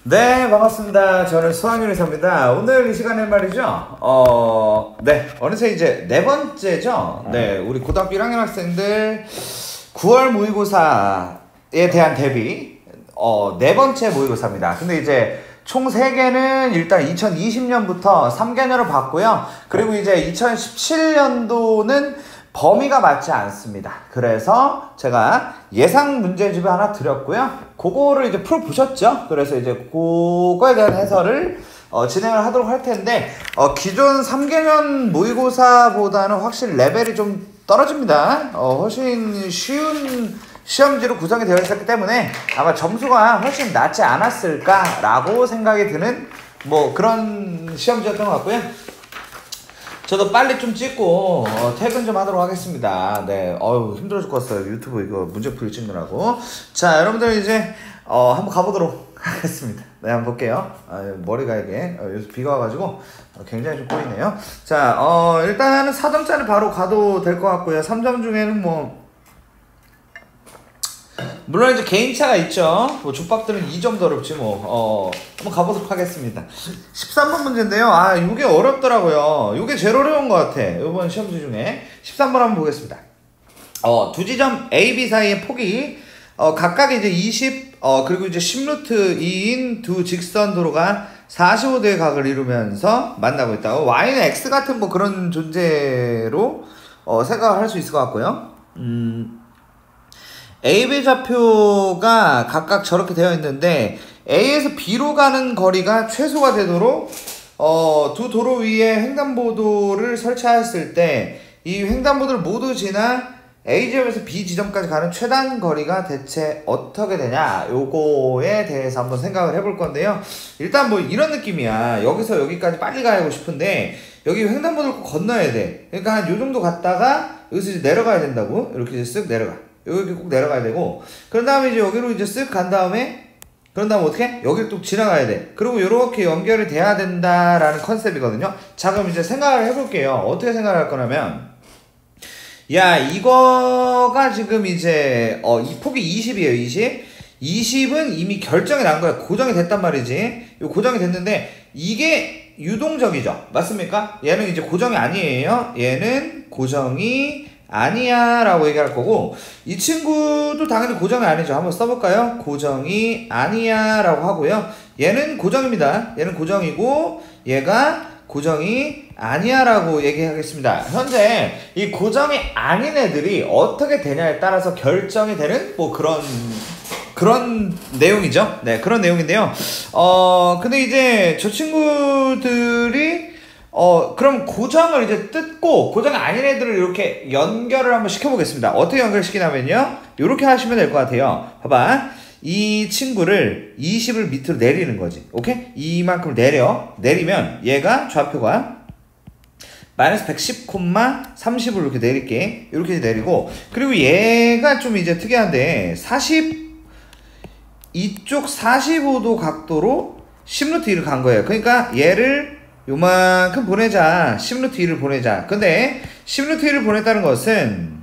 네, 반갑습니다. 저는 수학유리사입니다. 오늘 이 시간에 말이죠. 어느새 이제 네 번째죠. 네, 우리 고등학교 1학년 학생들 9월 모의고사에 대한 대비, 네 번째 모의고사입니다. 근데 이제 총 3개는 일단 2020년부터 3개년을 봤고요. 그리고 이제 2017년도는 범위가 맞지 않습니다. 그래서 제가 예상 문제집을 하나 드렸고요. 그거를 이제 풀어보셨죠? 그래서 이제 그거에 대한 해설을 진행을 하도록 할 텐데, 기존 3개년 모의고사보다는 확실히 레벨이 좀 떨어집니다. 훨씬 쉬운 시험지로 구성이 되어 있었기 때문에 아마 점수가 훨씬 낮지 않았을까라고 생각이 드는 뭐 그런 시험지였던 것 같고요. 저도 빨리 좀 찍고 퇴근 좀 하도록 하겠습니다. 네, 힘들어 죽겠어요. 유튜브 이거 문제풀이 찍느라고. 자, 여러분들 이제 한번 가보도록 하겠습니다. 네, 한번 볼게요. 머리가 이게 요새 비가 와가지고 굉장히 좀 꼬이네요. 자, 일단은 4점짜리 바로 가도 될 것 같고요. 3점 중에는 뭐 물론 이제 개인차가 있죠. 뭐 족밥들은 2점 더 어렵지 뭐. 한번 가보도록 하겠습니다. 13번 문제인데요. 이게 어렵더라고요. 이게 제일 어려운 것 같아. 이번 시험지 중에. 13번 한번 보겠습니다. 두 지점 A, B 사이의 폭이 각각 이제 20, 그리고 이제 10루트 2인 두 직선 도로가 45도의 각을 이루면서 만나고 있다. Y는 X 같은 뭐 그런 존재로 생각을 할 수 있을 것 같고요. A, B 좌표가 각각 저렇게 되어 있는데 A에서 B로 가는 거리가 최소가 되도록 두 도로 위에 횡단보도를 설치하였을 때 이 횡단보도를 모두 지나 A지점에서 B지점까지 가는 최단 거리가 대체 어떻게 되냐, 요거에 대해서 한번 생각을 해볼 건데요. 일단 뭐 이런 느낌이야. 여기서 여기까지 빨리 가고 싶은데 여기 횡단보도를 꼭 건너야 돼. 그러니까 한 요 정도 갔다가 여기서 이제 내려가야 된다고. 이렇게 이제 쓱 내려가. 여기 꼭 내려가야 되고, 그런 다음에 이제 여기로 이제 쓱 간 다음에, 그런 다음에 어떻게? 여기를 또 지나가야 돼. 그리고 이렇게 연결이 돼야 된다라는 컨셉이거든요. 자, 그럼 이제 생각을 해볼게요. 어떻게 생각을 할 거냐면, 야, 이거가 지금 이제, 이 폭이 20이에요, 20. 20은 이미 결정이 난 거야. 고정이 됐단 말이지. 요 고정이 됐는데, 이게 유동적이죠. 맞습니까? 얘는 이제 고정이 아니에요. 얘는 고정이 아니야 라고 얘기할 거고, 이 친구도 당연히 고정이 아니죠. 한번 써볼까요? 고정이 아니야 라고 하고요. 얘는 고정입니다. 얘는 고정이고 얘가 고정이 아니야 라고 얘기하겠습니다. 현재 이 고정이 아닌 애들이 어떻게 되냐에 따라서 결정이 되는 뭐 그런 내용이죠. 네, 그런 내용인데요. 근데 이제 저 친구들이 그럼 고정을 이제 뜯고 고정이 아닌 애들을 이렇게 연결을 한번 시켜보겠습니다. 어떻게 연결시키냐면요, 이렇게 하시면 될 것 같아요. 봐봐, 이 친구를 20을 밑으로 내리는 거지. 오케이? 이만큼을 내리면 얘가 좌표가 마이너스 110,30으로 이렇게 내릴게. 이렇게 내리고, 그리고 얘가 좀 이제 특이한데 이쪽 45도 각도로 10루트 2를 간 거예요. 그러니까 얘를 요만큼 보내자. 10루트 2를 보내자. 근데 10루트 2를 보냈다는 것은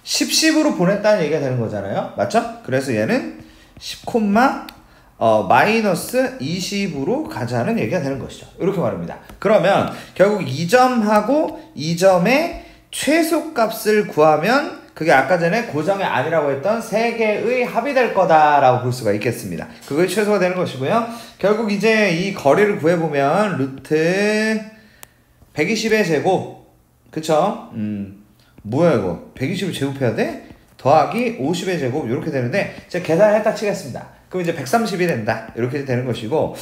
10으로 보냈다는 얘기가 되는 거잖아요. 맞죠? 그래서 얘는 10, 마이너스 20으로 가자는 얘기가 되는 것이죠. 이렇게 말합니다. 그러면 결국 이 점하고 이 점의 최소값을 구하면 그게 아까 전에 고정이 아니라고 했던 3개의 합이 될 거다라고 볼 수가 있겠습니다. 그게 최소가 되는 것이고요. 결국 이제 이 거리를 구해보면 루트 120의 제곱, 그쵸? 뭐야 이거? 120을 제곱해야 돼? 더하기 50의 제곱, 이렇게 되는데 제가 계산을 했다 치겠습니다. 그럼 이제 130이 된다, 이렇게 되는 것이고,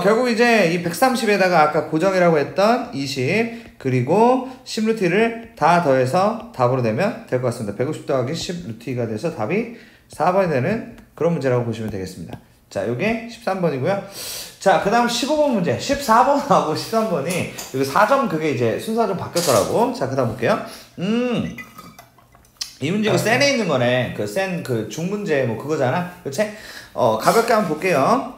결국 이제 이 130에다가 아까 고정이라고 했던 20 그리고 10루트를 다 더해서 답으로 내면 될 것 같습니다. 150 더하기 10루트가 돼서 답이 4번이 되는 그런 문제라고 보시면 되겠습니다. 자, 요게 13번이고요. 자, 그 다음 15번 문제. 14번하고 13번이 여기 4점 그게 이제 순서가 좀 바뀌었더라고. 자, 그 다음 볼게요. 이 문제가 센에 있는 거네. 그 중문제 뭐 그거잖아. 그치? 가볍게 한번 볼게요.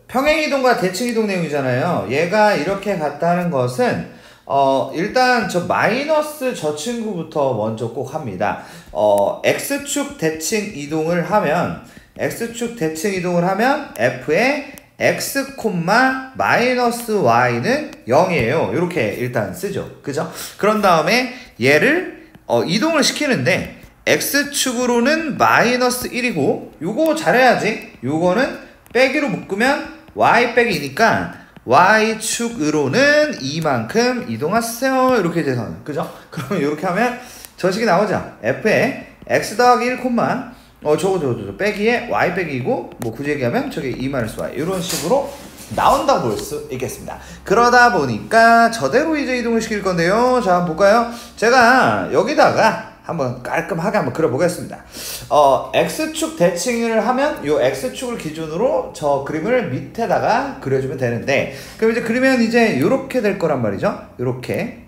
평행이동과 대칭이동 내용이잖아요. 얘가 이렇게 갔다는 것은 일단 저 마이너스 저 친구부터 먼저 꼭 합니다. X축 대칭 이동을 하면 x축 대칭 이동을 하면 f의 x, 마이너스 y는 0이에요. 이렇게 일단 쓰죠. 그죠? 그런 다음에 얘를 이동을 시키는데 x축으로는 마이너스 1이고 요거 잘해야지. 요거는 빼기로 묶으면 y 빼기 2니까 y축으로는 이만큼 이동하세요. 이렇게 돼서 그죠? 그러면 이렇게 하면 저 식이 나오죠. f의 x 더하기 1, 저거 빼기에 y 빼기이고 뭐 굳이 얘기하면 저게 2 마이너스 y 이런 식으로 나온다고 볼 수 있겠습니다. 그러다 보니까 저대로 이제 이동을 시킬 건데요. 자, 한번 볼까요? 제가 여기다가 한번 깔끔하게 한번 그려보겠습니다. x축 대칭을 하면 요 x축을 기준으로 저 그림을 밑에다가 그려주면 되는데, 그럼 이제 그리면 이제 요렇게 될 거란 말이죠. 요렇게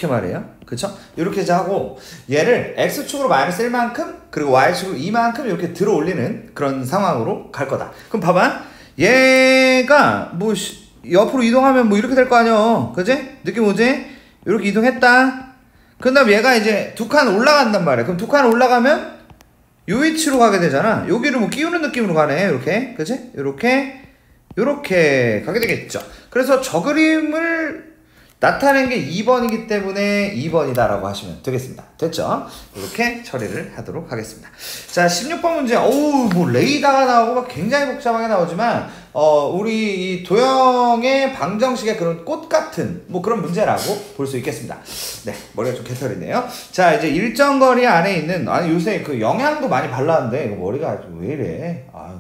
말이에요. 그쵸? 이렇게 이제 하고 얘를 x축으로 마이너스 1만큼 그리고 y축으로 2만큼 이렇게 들어 올리는 그런 상황으로 갈 거다. 그럼 봐봐. 얘가 뭐 옆으로 이동하면 뭐 이렇게 될 거 아니야. 그지? 느낌 오지? 이렇게 이동했다. 그 다음 얘가 이제 두 칸 올라간단 말이야. 그럼 두 칸 올라가면 요 위치로 가게 되잖아. 여기를 뭐 끼우는 느낌으로 가네. 이렇게. 그치? 요렇게 가게 되겠죠. 그래서 저 그림을 나타낸 게 2번이기 때문에 2번이다 라고 하시면 되겠습니다. 됐죠? 이렇게 처리를 하도록 하겠습니다. 자, 16번 문제. 뭐 레이더가 나오고 막 굉장히 복잡하게 나오지만 우리 이 도형의 방정식의 그런 꽃 같은 뭐 그런 문제라고 볼 수 있겠습니다. 네, 머리가 좀 개털이네요. 자, 이제 일정 거리 안에 있는, 아니 요새 그 영양도 많이 발랐는데 이거 머리가 왜 이래? 아유.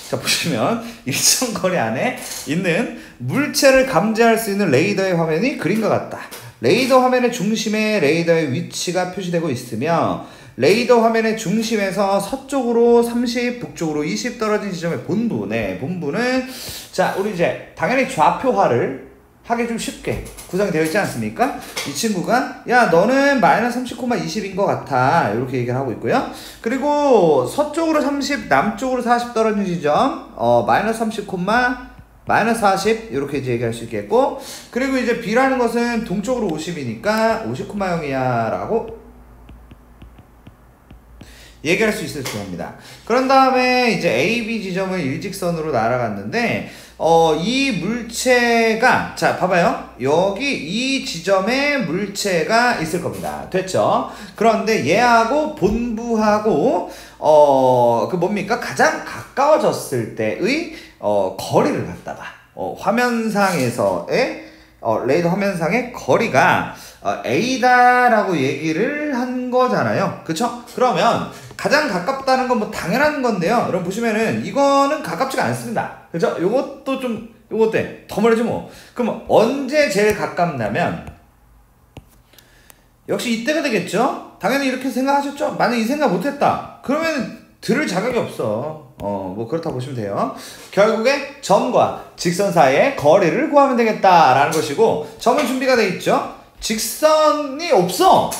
자, 보시면 일정 거리 안에 있는 물체를 감지할 수 있는 레이더의 화면이 그림과 같다. 레이더 화면의 중심에 레이더의 위치가 표시되고 있으며 레이더 화면의 중심에서 서쪽으로 30, 북쪽으로 20 떨어진 지점의 본부는 자, 우리 이제 당연히 좌표화를 하기 좀 쉽게 구성이 되어 있지 않습니까? 이 친구가 야 너는 마이너스 30,20인 것 같아 이렇게 얘기를 하고 있고요. 그리고 서쪽으로 30 남쪽으로 40 떨어진 지점 마이너스 30, 마이너스 40 이렇게 이제 얘기할 수 있겠고, 그리고 이제 B라는 것은 동쪽으로 50이니까 50,0이야 라고 얘기할 수 있을 겁니다. 그런 다음에 이제 A, B 지점을 일직선으로 날아갔는데 이 물체가 자 봐봐요. 여기 이 지점에 물체가 있을 겁니다. 됐죠? 그런데 얘하고 본부하고 그 뭡니까? 가장 가까워졌을 때의 거리를 갖다가 화면상에서의 레이더 화면상의 거리가 A다라고 얘기를 한 거잖아요. 그쵸? 그러면 가장 가깝다는 건 뭐 당연한 건데요. 여러분 보시면은 이거는 가깝지가 않습니다. 그죠? 요것도 좀 요것도 더 멀어지 뭐. 그럼 언제 제일 가깝냐면 역시 이때가 되겠죠? 당연히 이렇게 생각하셨죠? 만약 이 생각 못했다 그러면 들을 자격이 없어. 뭐 그렇다고 보시면 돼요. 결국에 점과 직선 사이의 거리를 구하면 되겠다라는 것이고, 점은 준비가 돼 있죠? 직선이 없어.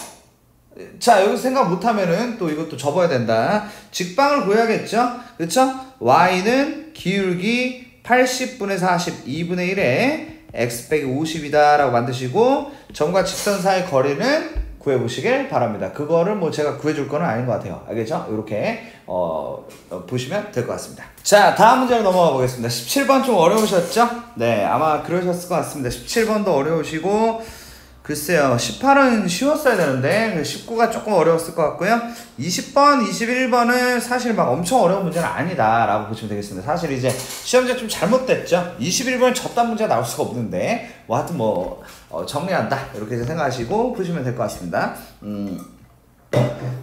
자, 여기서 생각 못하면은 또 이것도 접어야 된다. 직방을 구해야겠죠? 그쵸? y는 기울기 80분의 40, 2분의 1에 x 빼기 50이다 라고 만드시고, 점과 직선 사이의 거리는 구해보시길 바랍니다. 그거를 뭐 제가 구해줄 거는 아닌 것 같아요. 알겠죠? 이렇게 보시면 될 것 같습니다. 자, 다음 문제로 넘어가 보겠습니다. 17번 좀 어려우셨죠? 네, 아마 그러셨을 것 같습니다. 17번도 어려우시고, 글쎄요, 18은 쉬웠어야 되는데 19가 조금 어려웠을 것 같고요. 20번, 21번은 사실 막 엄청 어려운 문제는 아니다 라고 보시면 되겠습니다. 사실 이제 시험제 좀 잘못됐죠. 21번은 저딴 문제가 나올 수가 없는데 뭐 하여튼 뭐 정리한다 이렇게 생각하시고 푸시면 될 것 같습니다.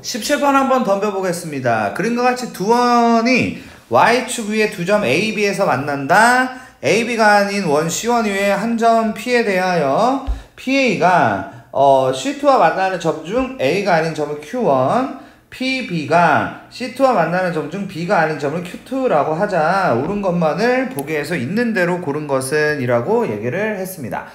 17번 한번 덤벼보겠습니다. 그림과 같이 두 원이 Y축 위에 두 점 A, B에서 만난다. A, B가 아닌 원 C1 위에 한 점 P에 대하여 PA가 C2와 만나는 점 중 A가 아닌 점을 Q1, PB가 C2와 만나는 점 중 B가 아닌 점을 Q2라고 하자. 옳은 것만을 보기에서 있는 대로 고른 것은 이라고 얘기를 했습니다.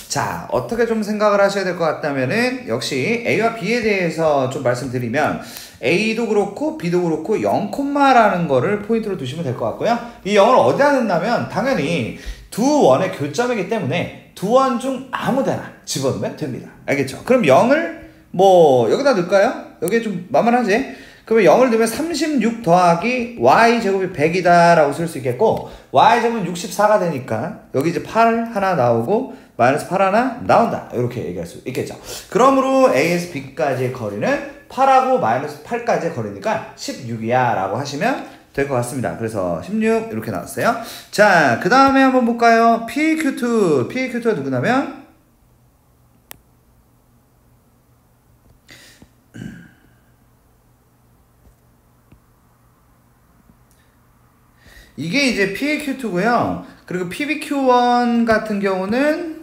자, 어떻게 좀 생각을 하셔야 될 것 같다면은 역시 A와 B에 대해서 좀 말씀드리면 A도 그렇고 B도 그렇고 0,라는 거를 포인트로 두시면 될 것 같고요. 이 0을 어디다 넣냐면 당연히 두 원의 교점이기 때문에 두 원 중 아무데나 집어넣으면 됩니다. 알겠죠? 그럼 0을 뭐 여기다 넣을까요? 여기 좀 만만하지? 그러면 0을 넣으면 36 더하기 y제곱이 100이다 라고 쓸 수 있겠고, y제곱은 64가 되니까 여기 이제 8 하나 나오고 마이너스 8 하나 나온다, 이렇게 얘기할 수 있겠죠. 그러므로 A에서 B까지의 거리는 8하고 마이너스 8까지의 거리니까 16이야 라고 하시면 될 것 같습니다. 그래서 16 이렇게 나왔어요. 자, 그 다음에 한번 볼까요? PQ2. PQ2가 누구냐면 이게 이제 PAQ2고요. 그리고 PBQ1 같은 경우는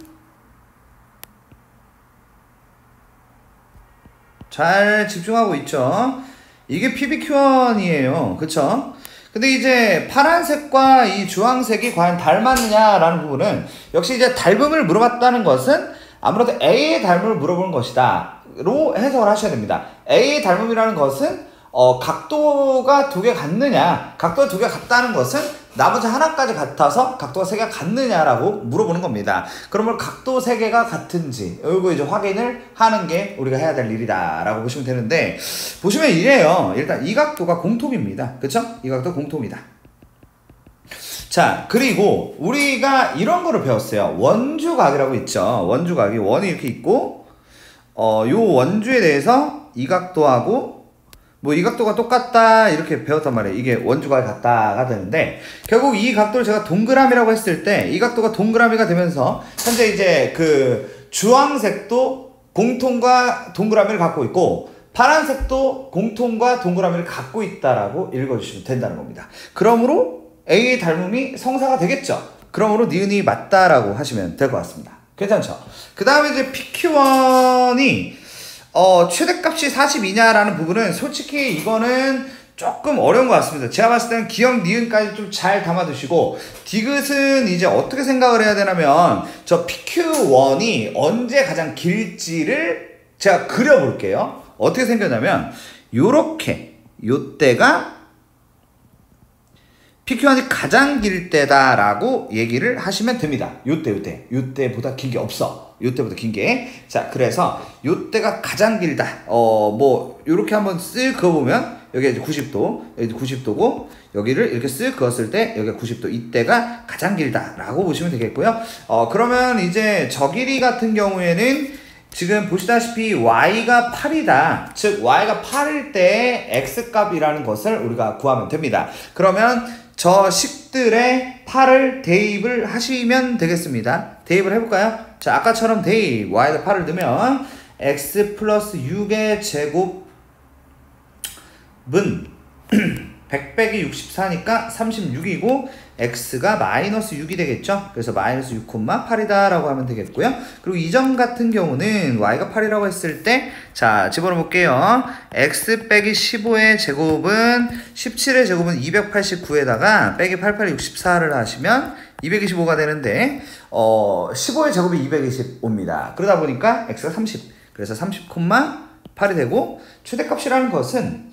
잘 집중하고 있죠. 이게 PBQ1이에요. 그쵸? 근데 이제 파란색과 이 주황색이 과연 닮았느냐라는 부분은 역시 이제 닮음을 물어봤다는 것은 아무래도 A의 닮음을 물어보는 것이다 로 해석을 하셔야 됩니다. A의 닮음이라는 것은 각도가 두 개 같느냐, 각도가 두 개 같다는 것은 나머지 하나까지 같아서 각도가 세 개가 같느냐라고 물어보는 겁니다. 그러면 각도 세 개가 같은지 이거 이제 확인을 하는 게 우리가 해야 될 일이다 라고 보시면 되는데, 보시면 이래요. 일단 이 각도가 공통입니다. 그쵸? 이 각도 공통이다. 자, 그리고 우리가 이런 거를 배웠어요. 원주각이라고 있죠. 원주각이 원이 이렇게 있고 요 원주에 대해서 이 각도하고 뭐 이 각도가 똑같다 이렇게 배웠단 말이에요. 이게 원주각이 같다가 되는데, 결국 이 각도를 제가 동그라미라고 했을 때 이 각도가 동그라미가 되면서 현재 이제 그 주황색도 공통과 동그라미를 갖고 있고 파란색도 공통과 동그라미를 갖고 있다라고 읽어주시면 된다는 겁니다. 그러므로 A의 닮음이 성사가 되겠죠. 그러므로 니은이 맞다라고 하시면 될 것 같습니다. 괜찮죠? 그 다음에 이제 PQ1이 최대값이 42냐라는 부분은 솔직히 이거는 조금 어려운 것 같습니다. 제가 봤을 때는 기억 니은까지 좀 잘 담아두시고, 디귿은 이제 어떻게 생각을 해야 되냐면 저 PQ1이 언제 가장 길지를 제가 그려볼게요. 어떻게 생겼냐면 요렇게 요때가 PQ1이 가장 길 때다라고 얘기를 하시면 됩니다. 요때보다 긴 게 없어. 요때보다 긴 게. 자, 그래서 요때가 가장 길다. 뭐 요렇게 한번 쓱 그어보면 여기가 이제 90도, 여기 90도고 여기를 이렇게 쓱 그었을 때 여기가 90도, 이때가 가장 길다라고 보시면 되겠고요. 그러면 이제 저 길이 같은 경우에는 지금 보시다시피 y가 8이다. 즉 y가 8일 때 x값이라는 것을 우리가 구하면 됩니다. 그러면 저 식들의 8을 대입을 하시면 되겠습니다. 대입을 해볼까요? 자, 아까처럼 대입, y에다 8을 넣으면 x 플러스 6의 제곱은 100 빼기 64니까 36이고 x가 마이너스 6이 되겠죠. 그래서 마이너스 6,8이다 라고 하면 되겠고요. 그리고 이 점 같은 경우는 y가 8이라고 했을 때, 자, 집어넣어 볼게요. x 빼기 15의 제곱은 17의 제곱은 289에다가 빼기 88이 64를 하시면 225가 되는데 15의 제곱이 225입니다. 그러다 보니까 x가 30, 그래서 30,8이 되고, 최대값이라는 것은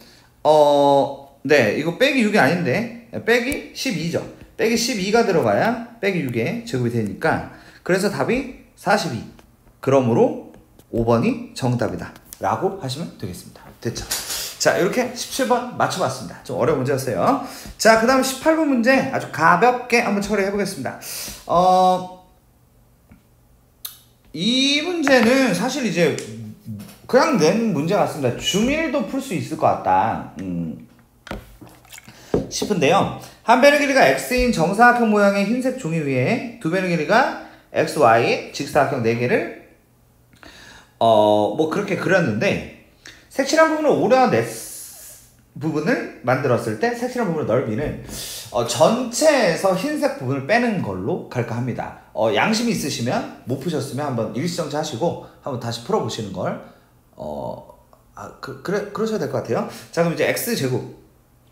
네, 이거 빼기 6이 아닌데 빼기 12죠. 빼기 12가 들어가야 빼기 6의 제곱이 되니까, 그래서 답이 42. 그러므로 5번이 정답이다 라고 하시면 되겠습니다. 됐죠? 자, 이렇게 17번 맞춰봤습니다. 좀 어려운 문제였어요. 자, 그 다음 18번 문제 아주 가볍게 한번 처리해 보겠습니다. 이 문제는 사실 이제 그냥 낸 문제 같습니다. 중1도 풀 수 있을 것 같다 싶은데요. 한 변의 길이가 x인 정사각형 모양의 흰색 종이 위에 두 변의 길이가 xy 직사각형 4개를 뭐 그렇게 그렸는데, 색칠한 부분을 오려한 부분을 만들었을 때 색칠한 부분의 넓이는 전체에서 흰색 부분을 빼는 걸로 갈까 합니다. 양심이 있으시면 못 푸셨으면 한번 일시정지 하시고 한번 다시 풀어보시는 걸 그러셔야 될 것 같아요. 자, 그럼 이제 x제곱,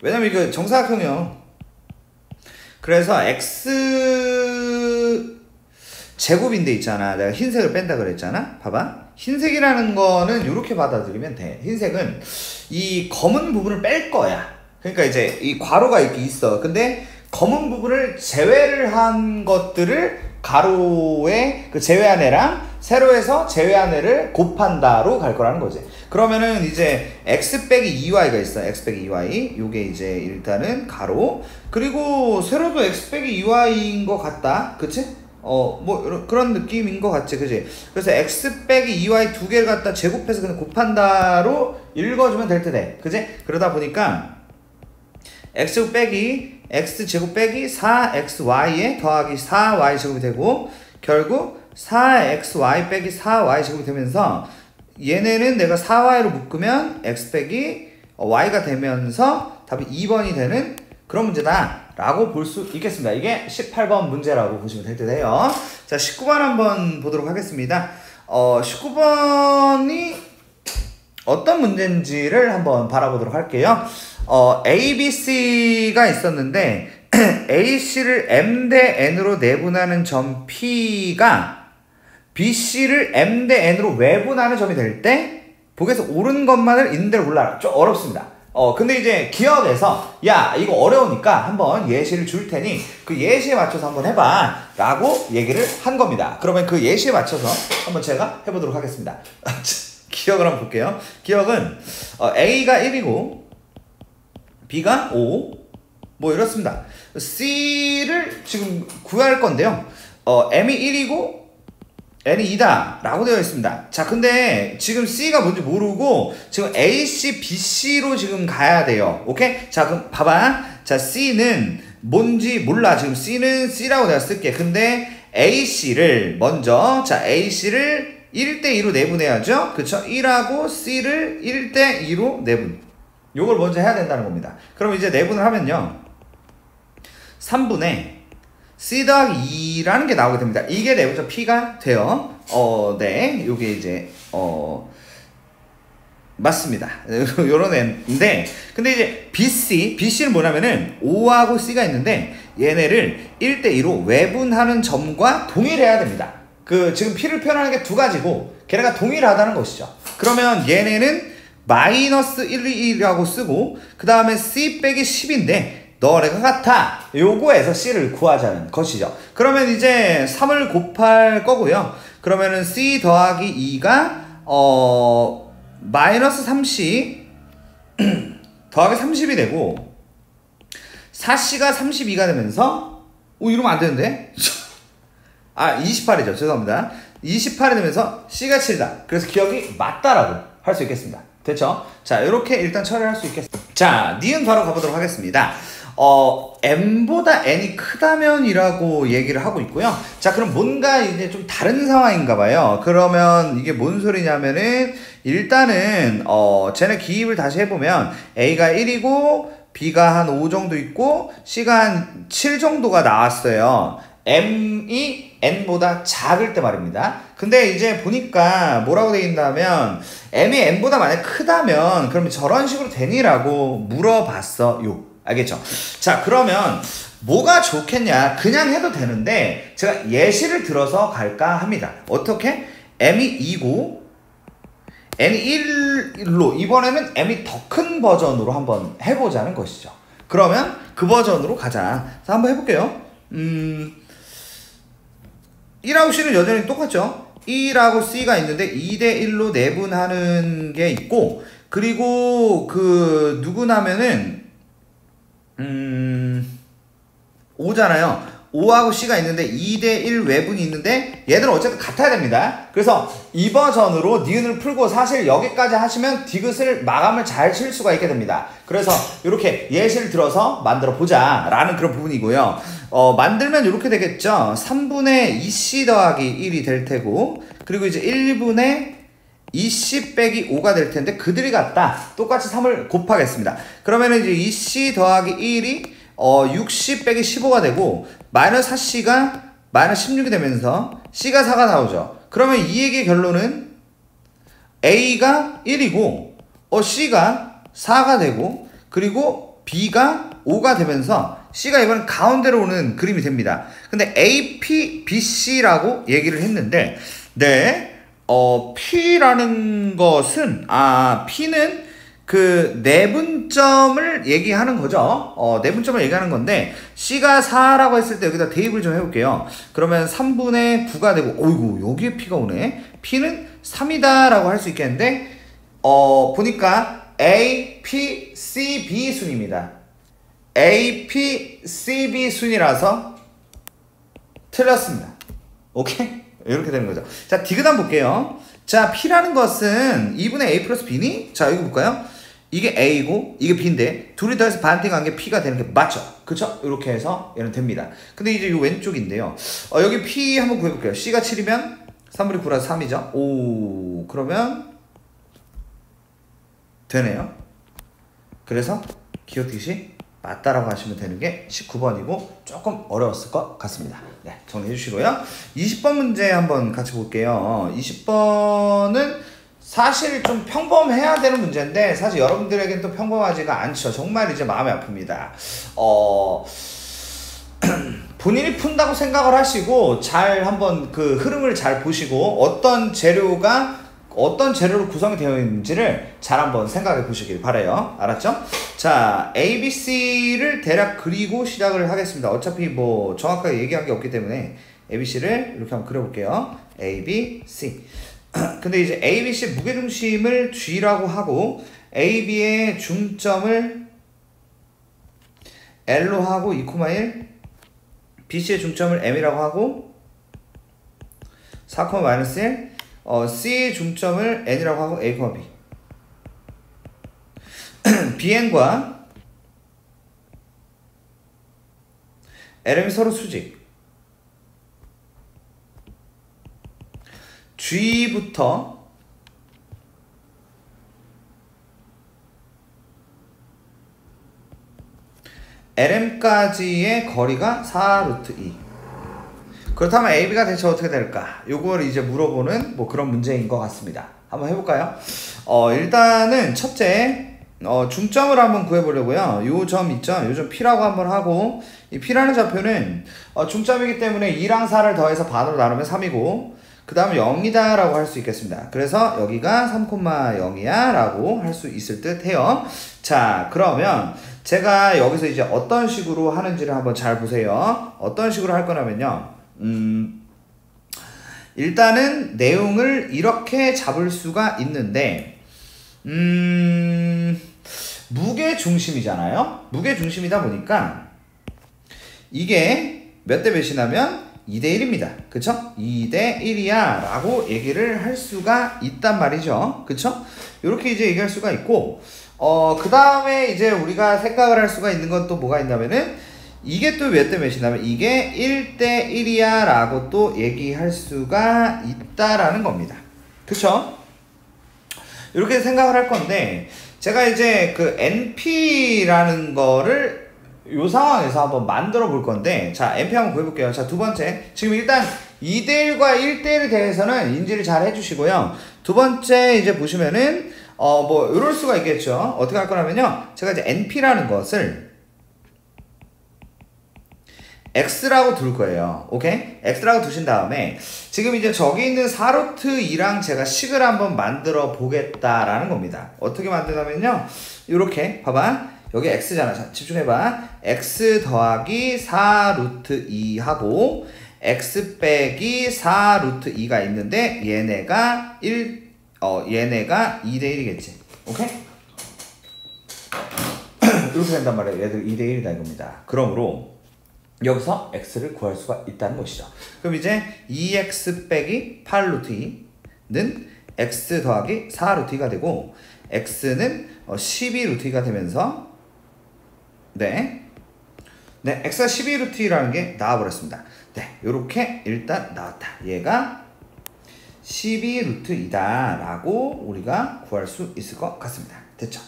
왜냐면 이거 정사각형이요. 그래서 x 제곱인데 있잖아, 내가 흰색을 뺀다 그랬잖아. 봐봐, 흰색이라는 거는 이렇게 받아들이면 돼. 흰색은 이 검은 부분을 뺄 거야. 그러니까 이제 이 괄호가 이렇게 있어. 근데 검은 부분을 제외를 한 것들을 가로에 그 제외한 애랑 세로에서 제외한 애를 곱한다로 갈 거라는 거지. 그러면은 이제 x 빼기 2y가 있어. x 빼기 2y. 요게 이제 일단은 가로. 그리고 세로도 x 빼기 2y인 것 같다. 그치? 뭐 그런 느낌인 것 같지. 그치? 그래서 x 빼기 2y 두 개를 갖다 제곱해서 그냥 곱한다로 읽어주면 될 테네. 그치? 그러다 보니까 x 빼기 x제곱 빼기 4xy에 더하기 4y 제곱이 되고 결국 4xy 빼기 4y 제곱이 되면서 얘네는 내가 4y로 묶으면 x 빼기 y가 되면서 답이 2번이 되는 그런 문제다 라고 볼 수 있겠습니다. 이게 18번 문제라고 보시면 될 텐데요. 자, 19번 한번 보도록 하겠습니다. 19번이 어떤 문제인지를 한번 바라보도록 할게요. A, B, C가 있었는데 A, C를 M 대 N으로 내분하는 점 P가 B, C를 M 대 N으로 외분하는 점이 될 때 보기에서 옳은 것만을 있는 대로 골라라. 좀 어렵습니다. 근데 이제 기억에서 야 이거 어려우니까 한번 예시를 줄 테니 그 예시에 맞춰서 한번 해봐 라고 얘기를 한 겁니다. 그러면 그 예시에 맞춰서 한번 제가 해보도록 하겠습니다. 기억을 한번 볼게요. 기억은 A가 1이고 B가 5 뭐 이렇습니다. C를 지금 구할 건데요. M이 1이고 N이 2다 라고 되어 있습니다. 자, 근데 지금 C가 뭔지 모르고 지금 AC, BC로 지금 가야 돼요. 오케이? 자, 그럼 봐봐. 자, C는 뭔지 몰라. 지금 C는 C라고 내가 쓸게. 근데 AC를 먼저, 자, AC를 1대2로 내분해야죠. 그쵸? 1하고 C를 1대2로 내분. 요걸 먼저 해야 된다는 겁니다. 그럼 이제 내분을 하면요. 3분의 C 더하기 2라는 게 나오게 됩니다. 이게 내부적 P가 돼요. 네. 요게 이제, 맞습니다. 요런 애인데, 근데 이제 BC는 뭐냐면은 5하고 C가 있는데, 얘네를 1대2로 외분하는 점과 동일해야 됩니다. 지금 P를 표현하는 게 두 가지고, 걔네가 동일하다는 것이죠. 그러면 얘네는 마이너스 1이라고 쓰고, 그 다음에 C 빼기 10인데, 너네가 같아. 요거에서 C를 구하자는 것이죠. 그러면 이제 3을 곱할 거고요. 그러면은 C 더하기 2가 마이너스 30 더하기 30이 되고 4C가 32가 되면서 이러면 안 되는데? 28이죠. 죄송합니다. 28이 되면서 C가 7이다. 그래서 기억이 맞다라고 할 수 있겠습니다. 됐죠? 자, 이렇게 일단 처리할 수 있겠습니다. 자, 니은 바로 가보도록 하겠습니다. M보다 N이 크다면이라고 얘기를 하고 있고요. 자, 그럼 뭔가 이제 좀 다른 상황인가 봐요. 그러면 이게 뭔 소리냐면은 일단은 쟤네 기입을 다시 해보면 A가 1이고 B가 한 5 정도 있고 C가 한 7 정도가 나왔어요. M이 N보다 작을 때 말입니다. 근데 이제 보니까 뭐라고 돼 있냐면 M이 N보다 만약 크다면 그러면 저런 식으로 되니라고 물어봤어요. 알겠죠? 자, 그러면 뭐가 좋겠냐? 그냥 해도 되는데 제가 예시를 들어서 갈까 합니다. 어떻게? M이 2고 N이 1로 이번에는 M이 더 큰 버전으로 한번 해보자는 것이죠. 그러면 그 버전으로 가자. 자, 한번 해볼게요. 1하고 C는 여전히 똑같죠? 1하고 C가 있는데 2대1로 내분하는 게 있고 그리고 누구냐면은 5잖아요. 5하고 C가 있는데 2대1 외분이 있는데 얘들은 어쨌든 같아야 됩니다. 그래서 이 버전으로 니은을 풀고 사실 여기까지 하시면 디귿을 마감을 잘 칠 수가 있게 됩니다. 그래서 이렇게 예시를 들어서 만들어 보자 라는 그런 부분이고요. 만들면 이렇게 되겠죠. 3분의 2C 더하기 1이 될 테고 그리고 이제 1분의 2C 빼기 5가 될 텐데 그들이 같다. 똑같이 3을 곱하겠습니다. 그러면은 이제 2C 더하기 1이 6C 빼기 15가 되고 마이너스 4C가 마이너스 16이 되면서 C가 4가 나오죠. 그러면 이 얘기의 결론은 A가 1이고 C가 4가 되고 그리고 B가 5가 되면서 C가 이번엔 가운데로 오는 그림이 됩니다. 근데 A, P, B, C라고 얘기를 했는데 네. P라는 것은 P는 그 내분점을 얘기하는 거죠. 내분점을 얘기하는 건데 C가 4라고 했을 때 여기다 대입을 좀 해볼게요. 그러면 3분의 9가 되고 어이구 여기에 P가 오네. P는 3이다 라고 할 수 있겠는데 보니까 A, P, C, B 순입니다. A, P, C, B 순이라서 틀렸습니다. 오케이? 이렇게 되는 거죠. 자, 디귿 볼게요. 자, P라는 것은 2분의 A 플러스 B니? 자, 여기 볼까요? 이게 A고 이게 B인데 둘이 더해서 반대가 한 게 P가 되는 게 맞죠? 그쵸? 이렇게 해서 얘는 됩니다. 근데 이제 이 왼쪽인데요. 여기 P 한번 구해볼게요. C가 7이면 3분의 9라서 3이죠? 오, 그러면 되네요. 그래서 기억듯이 맞다라고 하시면 되는 게 19번이고 조금 어려웠을 것 같습니다. 네, 정리해 주시고요. 20번 문제 한번 같이 볼게요. 20번은 사실 좀 평범해야 되는 문제인데 사실 여러분들에겐 또 평범하지가 않죠. 정말 이제 마음이 아픕니다. 본인이 푼다고 생각을 하시고 잘 한번 그 흐름을 잘 보시고 어떤 재료로 구성이 되어 있는지를 잘 한번 생각해 보시길 바라요. 알았죠? 자, A, B, C를 대략 그리고 시작을 하겠습니다. 어차피 뭐 정확하게 얘기한 게 없기 때문에 A, B, C를 이렇게 한번 그려볼게요. A, B, C. 근데 이제 A, B, C 무게중심을 G라고 하고 A, B의 중점을 L로 하고 2,1 B, C의 중점을 M이라고 하고 4, -1 C의 중점을 N이라고 하고 A, B BN과 LM이 서로 수직 G부터 LM까지의 거리가 4√2 그렇다면 AB가 대체 어떻게 될까? 요걸 이제 물어보는 뭐 그런 문제인 것 같습니다. 한번 해볼까요? 일단은 첫째 중점을 한번 구해보려고요. 요 점 있죠? 요 점 P라고 한번 하고 이 P라는 좌표는 중점이기 때문에 2랑 4를 더해서 반으로 나누면 3이고 그 다음에 0이다 라고 할 수 있겠습니다. 그래서 여기가 3,0이야 라고 할 수 있을 듯 해요. 자, 그러면 제가 여기서 이제 어떤 식으로 하는지를 한번 잘 보세요. 어떤 식으로 할 거냐면요. 일단은 내용을 이렇게 잡을 수가 있는데 무게중심이잖아요. 무게중심이다 보니까 이게 몇 대 몇이냐면 2대 1입니다. 그쵸? 2대 1이야 라고 얘기를 할 수가 있단 말이죠. 그쵸? 이렇게 이제 얘기할 수가 있고 그 다음에 이제 우리가 생각을 할 수가 있는 건 또 뭐가 있냐면은 이게 또 몇 대 몇이냐면 이게 1대 1이야 라고 또 얘기할 수가 있다라는 겁니다. 그쵸? 이렇게 생각을 할 건데 제가 이제 그 NP라는 거를 요 상황에서 한번 만들어 볼 건데 자 NP 한번 구해볼게요. 자, 두 번째 지금 일단 2대1과 1대1에 대해서는 인지를 잘 해주시고요. 두 번째 이제 보시면은 뭐 이럴 수가 있겠죠. 어떻게 할 거냐면요. 제가 이제 NP라는 것을 X라고 둘 거예요. 오케이? X라고 두신 다음에 지금 이제 저기 있는 4√2랑 제가 식을 한번 만들어 보겠다라는 겁니다. 어떻게 만드냐면요. 이렇게 봐봐. 여기 X잖아. 자, 집중해봐. X 더하기 4√2 하고 X 빼기 4√2가 있는데 얘네가 2대 1이겠지. 오케이? 이렇게 된단 말이에요. 얘들 2대 1이다 이겁니다. 그러므로 여기서 x를 구할 수가 있다는 것이죠. 그럼 이제 2x 빼기 8√2는 x 더하기 4√2가 되고 x는 12√2가 되면서 x가 12√2라는 게 나와버렸습니다. 네, 요렇게 일단 나왔다. 얘가 12√2이다 라고 우리가 구할 수 있을 것 같습니다. 됐죠?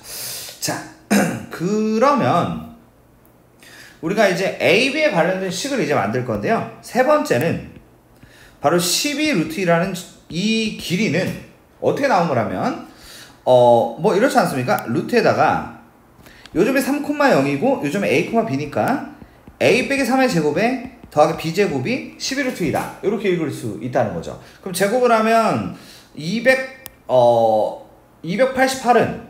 자, 그러면 우리가 이제 AB에 관련된 식을 이제 만들 건데요. 세 번째는 바로 12√2라는 이 길이는 어떻게 나온 거라면 뭐 이렇지 않습니까? 루트에다가 요즘에 3,0이고 요즘에 A, B니까 A 빼기 3의 제곱에 더하기 B제곱이 12√2이다. 이렇게 읽을 수 있다는 거죠. 그럼 제곱을 하면 288은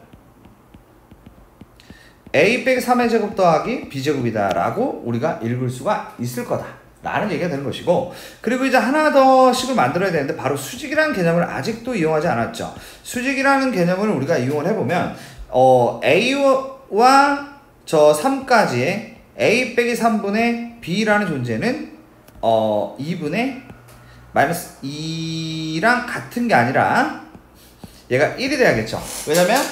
a 빼기 3의 제곱 더하기 b제곱이다 라고 우리가 읽을 수가 있을 거다 라는 얘기가 되는 것이고, 그리고 이제 하나 더 식을 만들어야 되는데 바로 수직이라는 개념을 아직도 이용하지 않았죠. 수직이라는 개념을 우리가 이용을 해보면 a와 저 3까지의 a 빼기 3분의 b라는 존재는 2분의 마이너스 2랑 같은 게 아니라 얘가 1이 돼야겠죠. 왜냐면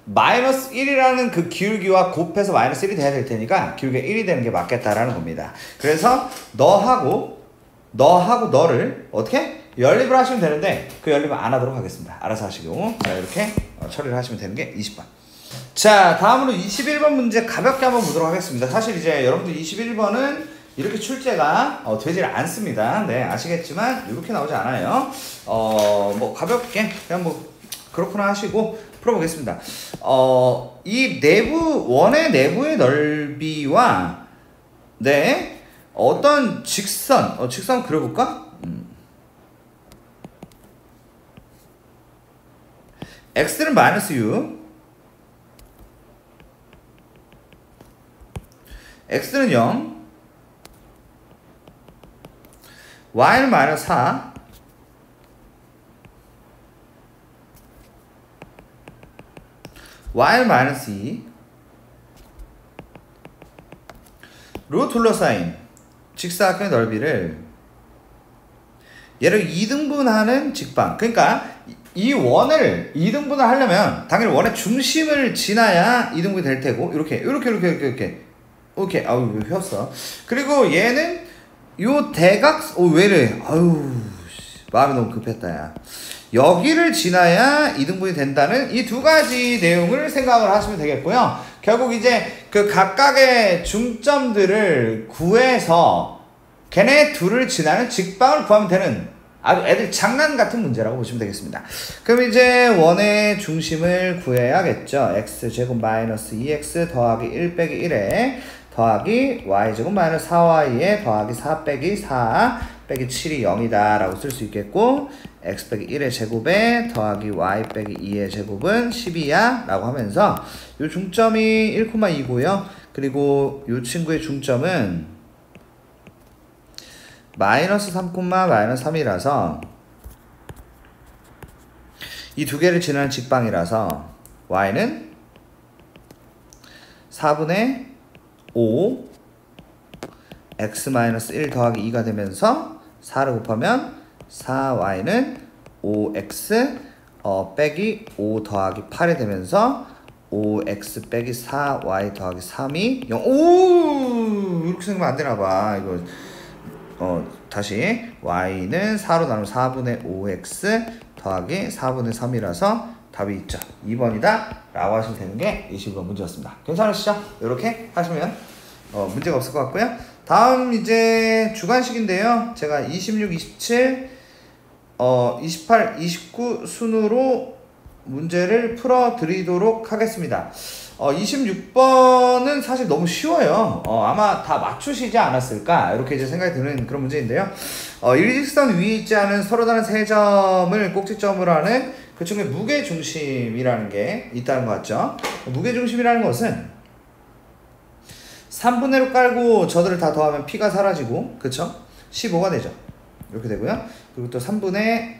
마이너스 1이라는 그 기울기와 곱해서 마이너스 1이 돼야 될 테니까 기울기가 1이 되는 게 맞겠다라는 겁니다. 그래서 너하고 너를 어떻게? 연립을 하시면 되는데 그 연립을 안 하도록 하겠습니다. 알아서 하시고, 자 이렇게 처리를 하시면 되는 게 20번. 자 다음으로 21번 문제 가볍게 한번 보도록 하겠습니다. 사실 이제 여러분들 21번은 이렇게 출제가 되질 않습니다. 네, 아시겠지만 이렇게 나오지 않아요. 뭐 가볍게 그냥 뭐 그렇구나 하시고 풀어보겠습니다. 이 원의 내부의 넓이와 네 어떤 직선 그려볼까? x는 마이너스 6, x는 0, y는 마이너스 4, y는 마이너스 2, 로 둘러싸인 직사각형의 넓이를 얘를 2등분하는 직방. 그러니까 이 원을 2등분을 하려면 당연히 원의 중심을 지나야 2등분이 될 테고, 이렇게 아우 휘었어. 그리고 얘는 요 대각 왜래? 아유 마음이 너무 급했다 야. 여기를 지나야 2등분이 된다는 이 두 가지 내용을 생각을 하시면 되겠고요. 결국 이제 그 각각의 중점들을 구해서 걔네 둘을 지나는 직방을 구하면 되는 아주 애들 장난 같은 문제라고 보시면 되겠습니다. 그럼 이제 원의 중심을 구해야겠죠. x제곱 마이너스 2x 더하기 1 빼기 1에 더하기 y제곱 마이너스 4y에 더하기 4 빼기 4 빼기 7이 0이다 라고 쓸 수 있겠고, x 빼기 1의 제곱에 더하기 y 빼기 2의 제곱은 10이야 라고 하면서 요 중점이 1,2고요. 그리고 요 친구의 중점은 마이너스 3, 마이너스 3이라서 이 두 개를 지나는 직방이라서 y는 4분의 5 x 마이너스 1 더하기 2가 되면서 4를 곱하면 4y는 5x 빼기 5 더하기 8이 되면서 5x 빼기 4y 더하기 3이 0. 오 이렇게 생각하면 안 되나봐. 이거 다시 y는 4로 나누면 4분의 5x 더하기 4분의 3이라서 답이 있죠. 2번이다 라고 하시면 되는 게 22번 문제였습니다. 괜찮으시죠? 이렇게 하시면 문제가 없을 것 같고요. 다음 이제 주관식인데요. 제가 26, 27, 28, 29 순으로 문제를 풀어 드리도록 하겠습니다. 26번은 사실 너무 쉬워요. 아마 다 맞추시지 않았을까 이렇게 이제 생각이 드는 그런 문제인데요. 일직선 위에 있지 않은 서로 다른 세 점을 꼭지점으로 하는 그 친구의 무게중심이라는 게 있다는 것 같죠. 무게중심이라는 것은 3분의 1로 깔고 저들을 다 더하면 P가 사라지고, 그쵸? 15가 되죠. 이렇게 되고요. 그리고 또 3분의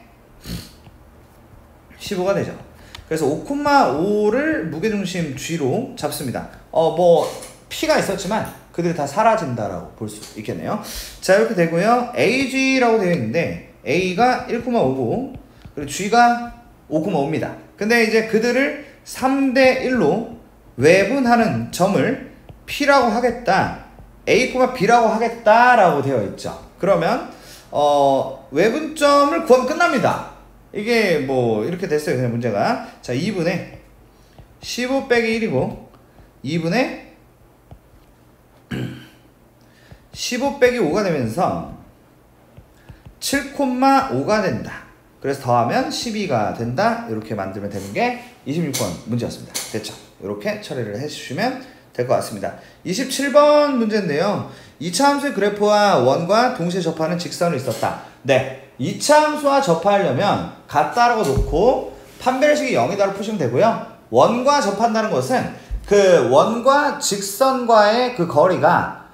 15가 되죠. 그래서 5,5를 무게중심 G로 잡습니다. 뭐 P가 있었지만 그들이 다 사라진다라고 볼 수 있겠네요. 자 이렇게 되고요. AG라고 되어 있는데 A가 1,5고 그리고 G가 5,5입니다. 근데 이제 그들을 3대 1로 외분하는 점을 P라고 하겠다, A, B라고 하겠다라고 되어 있죠. 그러면 외분점을 구하면 끝납니다. 이게 뭐 이렇게 됐어요. 그냥 문제가. 자 2분의 15 빼기 1이고 2분의 15 빼기 5가 되면서 7,5가 된다. 그래서 더하면 12가 된다. 이렇게 만들면 되는 게 26번 문제였습니다. 됐죠? 이렇게 처리를 해주시면 될 것 같습니다. 27번 문제인데요. 2차 함수의 그래프와 원과 동시에 접하는 직선이 있었다. 네, 2차 함수와 접하려면 같다라고 놓고 판별식이 0이다라고 푸시면 되고요. 원과 접한다는 것은 그 원과 직선과의 그 거리가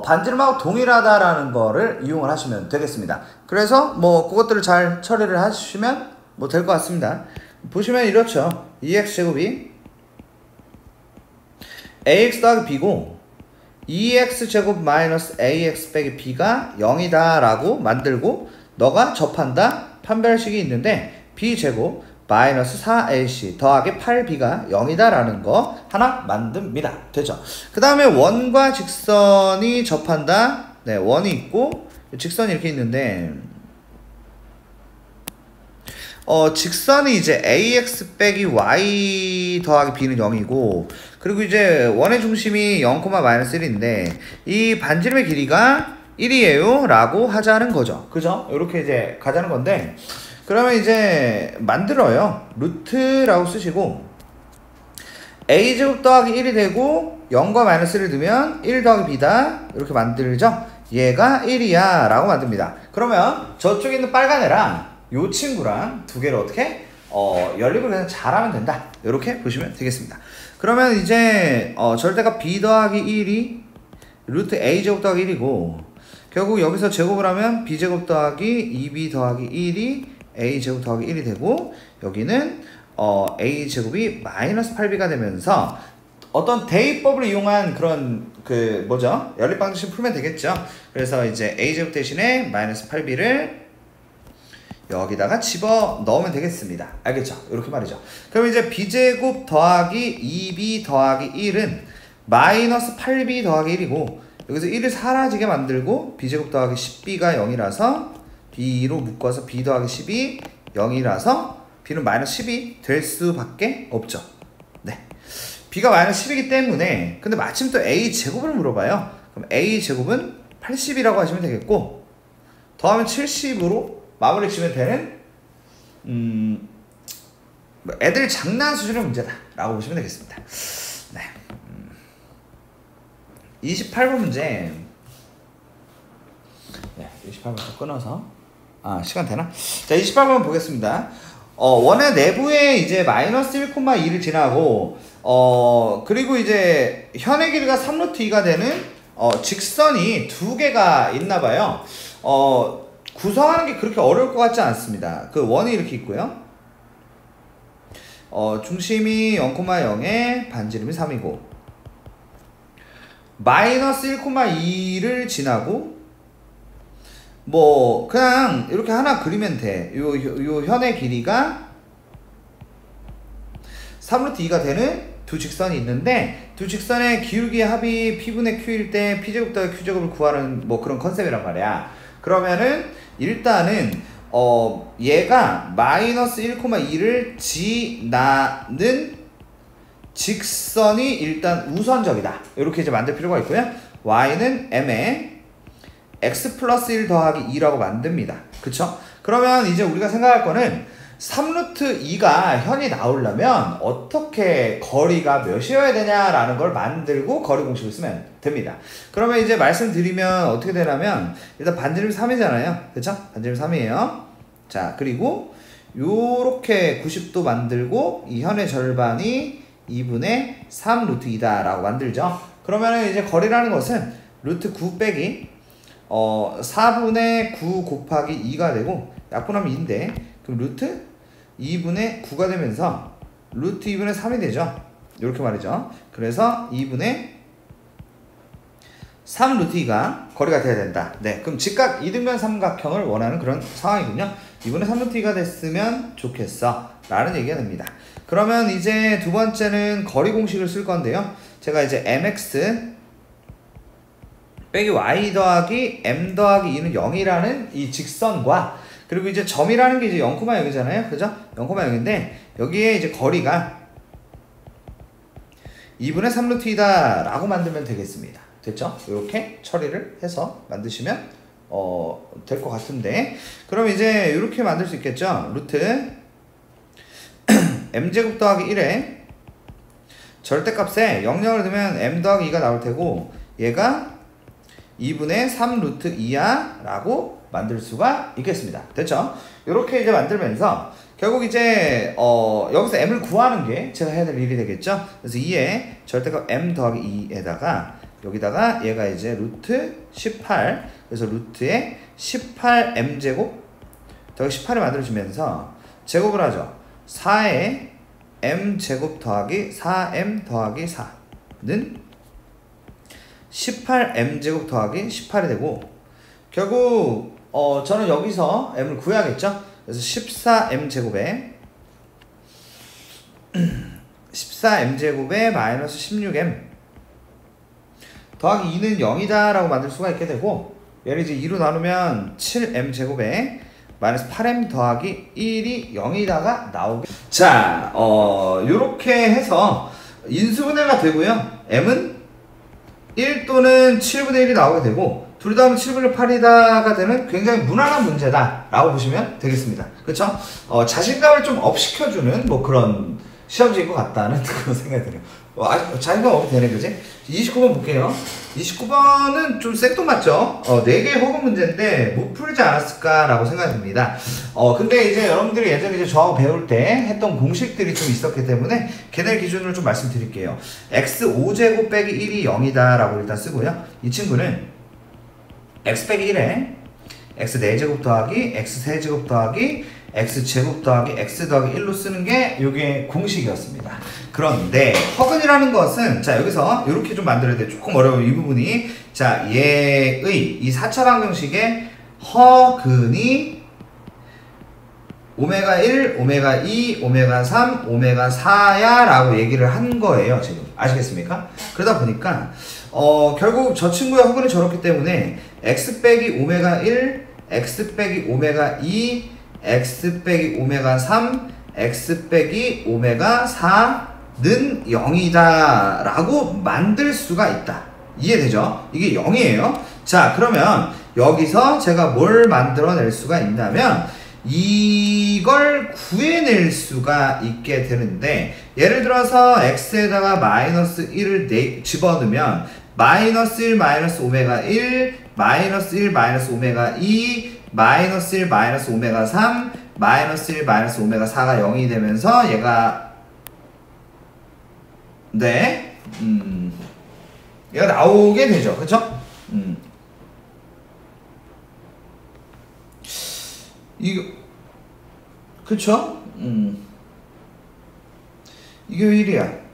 반지름하고 동일하다라는 거를 이용을 하시면 되겠습니다. 그래서 뭐 그것들을 잘 처리를 하시면 뭐 될 것 같습니다. 보시면 이렇죠. 2x제곱이 ax 더하기 b고 2x제곱 마이너스 ax 빼기 b가 0이다 라고 만들고 너가 접한다 판별식이 있는데 b제곱 마이너스 4ac 더하기 8b가 0이다 라는 거 하나 만듭니다. 되죠? 그 다음에 원과 직선이 접한다. 네, 원이 있고 직선이 이렇게 있는데 직선이 이제 ax 빼기 y 더하기 b는 0이고 그리고 이제 원의 중심이 0, 마이너스 1인데 이 반지름의 길이가 1이에요 라고 하자는 거죠. 그죠? 이렇게 이제 가자는 건데 그러면 이제 만들어요. 루트라고 쓰시고 a제곱 더하기 1이 되고 0과 마이너스 1을 넣으면 1 더하기 b다 이렇게 만들죠. 얘가 1이야 라고 만듭니다. 그러면 저쪽에 있는 빨간 애랑 요 친구랑 두 개를 어떻게 연립을 그냥 잘하면 된다 이렇게 보시면 되겠습니다. 그러면 이제 절대가 b 더하기 1이 루트 a제곱 더하기 1이고 결국 여기서 제곱을 하면 b제곱 더하기 2b 더하기 1이 a제곱 더하기 1이 되고 여기는 a제곱이 마이너스 8b가 되면서 어떤 대입법을 이용한 그런 그 뭐죠? 연립방정식 풀면 되겠죠? 그래서 이제 a제곱 대신에 마이너스 8b를 여기다가 집어 넣으면 되겠습니다. 알겠죠? 이렇게 말이죠. 그럼 이제 b제곱 더하기 2b 더하기 1은 마이너스 8b 더하기 1이고 여기서 1을 사라지게 만들고 b제곱 더하기 10b가 0이라서 b로 묶어서 b 더하기 10이 0이라서 b는 마이너스 10이 될 수밖에 없죠. 네. b가 마이너스 10이기 때문에 근데 마침 또 a제곱을 물어봐요. 그럼 a제곱은 80이라고 하시면 되겠고 더하면 70으로 마무리 치면 되는 애들 장난 수준의 문제다 라고 보시면 되겠습니다. 네. 28번 문제. 네, 28번 더 끊어서 시간 되나? 자, 28번 보겠습니다. 원의 내부에 이제 마이너스 1,2를 지나고 그리고 이제 현의 길이가 3루트 2가 되는 직선이 두 개가 있나봐요. 구성하는 게 그렇게 어려울 것 같지 않습니다. 그 원이 이렇게 있고요. 중심이 0,0에 반지름이 3이고 마이너스 1,2를 지나고 뭐 그냥 이렇게 하나 그리면 돼. 요 현의 길이가 3루트 2가 되는 두 직선이 있는데 두 직선의 기울기의 합이 p분의 q일 때 p제곱 더하기 q제곱을 구하는 뭐 그런 컨셉이란 말이야. 그러면은 일단은 얘가 마이너스 1,2를 지나는 직선이 일단 우선적이다. 이렇게 이제 만들 필요가 있고요. y는 m에 x 플러스 1 더하기 2라고 만듭니다. 그쵸? 그러면 이제 우리가 생각할 거는 3루트 2가 현이 나오려면 어떻게 거리가 몇이어야 되냐라는 걸 만들고 거리 공식을 쓰면 됩니다. 그러면 이제 말씀드리면 어떻게 되냐면 일단 반지름 3이잖아요. 그쵸? 반지름 3이에요. 자, 그리고 요렇게 90도 만들고 이 현의 절반이 2분의 3 루트 2다 라고 만들죠. 그러면 이제 거리라는 것은 루트 9 빼기 4분의 9 곱하기 2가 되고 약분하면 2인데 그럼 루트 2분의 9가 되면서 루트 2분의 3이 되죠. 이렇게 말이죠. 그래서 2분의 3 루트 2가 거리가 돼야 된다. 네, 그럼 직각 이등변 삼각형을 원하는 그런 상황이군요. 2분의 3 루트 2가 됐으면 좋겠어 라는 얘기가 됩니다. 그러면 이제 두 번째는 거리 공식을 쓸 건데요. 제가 이제 mx 빼기 y 더하기 m 더하기 2는 0이라는 이 직선과 그리고 이제 점이라는 게 이제 0,0이잖아요. 그죠? 0,0인데 여기에 이제 거리가 2분의 3 루트 2다 라고 만들면 되겠습니다. 됐죠? 이렇게 처리를 해서 만드시면 될 것 같은데 그럼 이제 이렇게 만들 수 있겠죠? 루트 m제곱 더하기 1에 절대값에 0,0을 넣으면 m 더하기 2가 나올 테고 얘가 2분의 3 루트 2야 라고 만들 수가 있겠습니다. 됐죠? 이렇게 이제 만들면서 결국 이제 여기서 m을 구하는 게 제가 해야 될 일이 되겠죠. 그래서 2에 절대값 m 더하기 2에다가 여기다가 얘가 이제 루트 18, 그래서 루트에 18m제곱 더하기 18을 만들어주면서 제곱을 하죠. 4에 m제곱 더하기 4m 더하기 4는 18m제곱 더하기 18이 되고, 결국 저는 여기서 m을 구해야겠죠. 그래서 14m제곱에 14m제곱에 마이너스 16m 더하기 2는 0이다 라고 만들 수가 있게 되고, 얘를 이제 2로 나누면 7m제곱에 마이너스 8m 더하기 1이 0이다가 나오게. 자, 요렇게 해서 인수분해가 되고요. m은 1 또는 7분의 1이 나오게 되고, 둘 다 하면 7분의 8이다가 되는 굉장히 무난한 문제다 라고 보시면 되겠습니다. 그쵸? 자신감을 좀 업시켜주는 뭐 그런 시험지인 것 같다는 그런 생각이 들어요. 자신감 업이 되네, 그지? 29번 볼게요. 29번은 좀 생뚱맞죠? 4개의 허근 문제인데 못 풀지 않았을까라고 생각이 듭니다. 근데 이제 여러분들이 예전에 이제 저하고 배울 때 했던 공식들이 좀 있었기 때문에 걔네 기준으로 좀 말씀드릴게요. x 5제곱 빼기 1이 0이다 라고 일단 쓰고요. 이 친구는 x 빼기 1에 x 4제곱 더하기 x 3제곱 더하기 x제곱 더하기 x 더하기 1로 쓰는 게 요게 공식이었습니다. 그런데 허근이라는 것은 자 여기서 이렇게 좀 만들어야 돼. 조금 어려워요 이 부분이. 자 얘의 이 4차 방정식의 허근이 오메가 1, 오메가 2, 오메가 3, 오메가 4야 라고 얘기를 한 거예요 지금. 아시겠습니까? 그러다 보니까 결국 저 친구의 허근이 저렇기 때문에 x 빼기 오메가 1, x 빼기 오메가 2, x 빼기 오메가 3, x 빼기 오메가 4는 0이다 라고 만들 수가 있다. 이해되죠? 이게 0이에요. 자 그러면 여기서 제가 뭘 만들어낼 수가 있냐면 이걸 구해낼 수가 있게 되는데, 예를 들어서 x에다가 마이너스 1을 집어넣으면 마이너스 1 마이너스 오메가 1 마이너스 1 마이너스 오메가 2 마이너스 1 마이너스 오메가 3 마이너스 1 마이너스 오메가 4가 0이 되면서 얘가 얘가 나오게 되죠. 그쵸? 이거 그쵸? 이게 왜 1이야?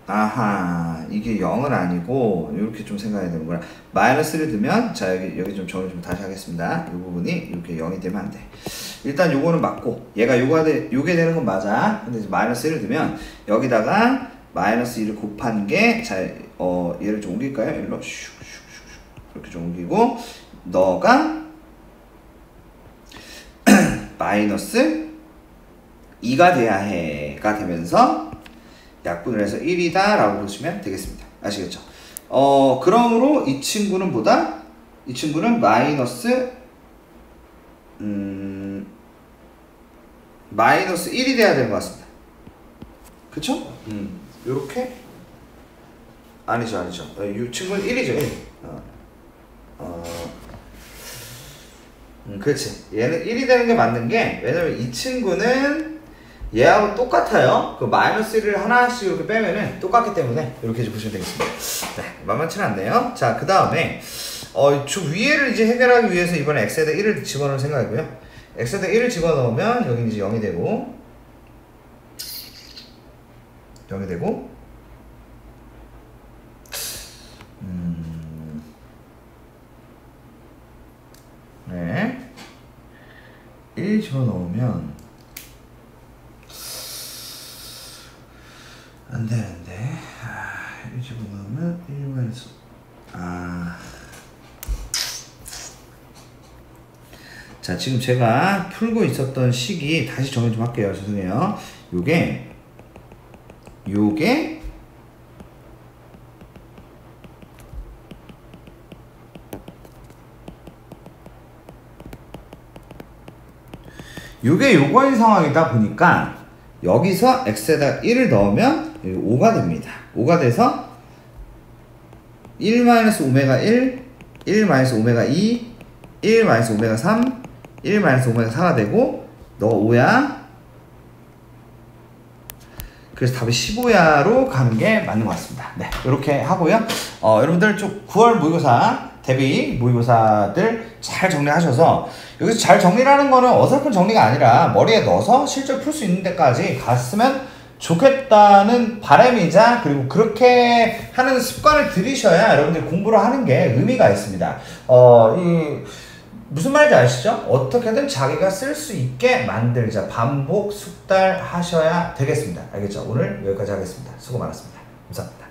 아하, 이게 0은 아니고 이렇게 좀 생각해야 되는구나. 마이너스를 두면 자 여기 좀 정리 좀 다시 하겠습니다. 이 부분이 이렇게 0이 되면 안 돼. 일단 요거는 맞고 얘가 요게 되는 건 맞아. 근데 이제 마이너스 1을 두면 여기다가 마이너스 1을 곱한 게 자 얘를 좀 옮길까요? 일로 슉슉슉 이렇게 좀 옮기고 너가 마이너스 2가 돼야 해가 되면서 약분을 해서 1이다 라고 보시면 되겠습니다. 아시겠죠? 그러므로 이 친구는 마이너스 1이 돼야 되는 것 같습니다. 그쵸? 요렇게? 아니죠. 이 친구는 1이죠, 1. 그렇지. 얘는 1이 되는 게 맞는 게, 왜냐면 이 친구는 얘하고 똑같아요. 그 마이너스 1을 하나씩 이렇게 빼면은 똑같기 때문에 이렇게 보시면 되겠습니다. 네, 만만치는 않네요. 자, 그 다음에 저 위에를 이제 해결하기 위해서 이번에 x에다 1을 집어넣을 생각이고요. x에다 1을 집어넣으면 여기 이제 0이 되고 네, 1 집어넣으면 안 되는데 1 집어넣으면 1 마이너스 자 지금 제가 풀고 있었던 식이 다시 정리 좀 할게요. 죄송해요. 요게 요거인 상황이다 보니까 여기서 x에다 1을 넣으면 5가 됩니다. 5가 돼서 1 마이너스 오메가 1, 1 마이너스 오메가 2, 1 마이너스 오메가 3, 1-5면 4가 되고 너 5야. 그래서 답이 15야로 가는 게 맞는 것 같습니다. 네, 이렇게 하고요. 여러분들 좀 9월 모의고사 대비 모의고사들 잘 정리하셔서, 여기서 잘 정리하는 거는 어설픈 정리가 아니라 머리에 넣어서 실제로 풀 수 있는 데까지 갔으면 좋겠다는 바람이자, 그리고 그렇게 하는 습관을 들이셔야 여러분들이 공부를 하는 게 의미가 있습니다. 무슨 말인지 아시죠? 어떻게든 자기가 쓸 수 있게 만들자. 반복 숙달 하셔야 되겠습니다. 알겠죠? 오늘 여기까지 하겠습니다. 수고 많았습니다. 감사합니다.